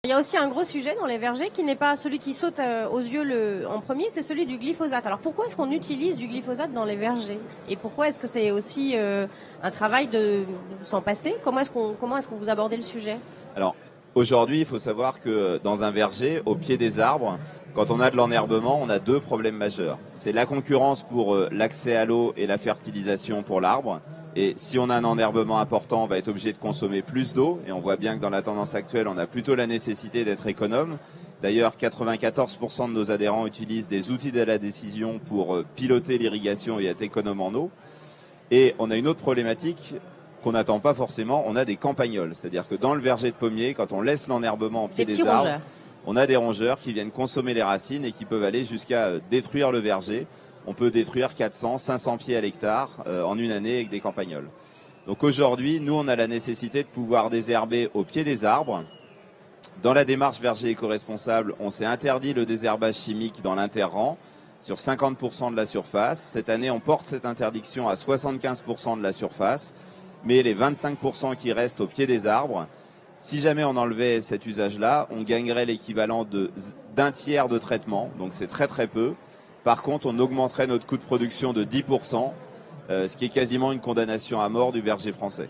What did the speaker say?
Il y a aussi un gros sujet dans les vergers qui n'est pas celui qui saute aux yeux en premier, c'est celui du glyphosate. Alors pourquoi est-ce qu'on utilise du glyphosate dans les vergers? Et pourquoi est-ce que c'est aussi un travail de s'en passer? Comment est-ce que vous abordez le sujet? Alors aujourd'hui, il faut savoir que dans un verger, au pied des arbres, quand on a de l'enherbement, on a deux problèmes majeurs. C'est la concurrence pour l'accès à l'eau et la fertilisation pour l'arbre. Et si on a un enherbement important, on va être obligé de consommer plus d'eau. Et on voit bien que dans la tendance actuelle, on a plutôt la nécessité d'être économe. D'ailleurs, 94% de nos adhérents utilisent des outils de la décision pour piloter l'irrigation et être économe en eau. Et on a une autre problématique qu'on n'attend pas forcément, on a des campagnols. C'est-à-dire que dans le verger de pommiers, quand on laisse l'enherbement au pied des arbres, on a des rongeurs qui viennent consommer les racines et qui peuvent aller jusqu'à détruire le verger. On peut détruire 400, 500 pieds à l'hectare en une année avec des campagnols. Donc aujourd'hui, nous, on a la nécessité de pouvoir désherber au pied des arbres. Dans la démarche verger éco-responsable, on s'est interdit le désherbage chimique dans l'interrang sur 50% de la surface. Cette année, on porte cette interdiction à 75% de la surface. Mais les 25% qui restent au pied des arbres, si jamais on enlevait cet usage-là, on gagnerait l'équivalent d'un tiers de traitement. Donc c'est très très peu. Par contre, on augmenterait notre coût de production de 10%, ce qui est quasiment une condamnation à mort du verger français.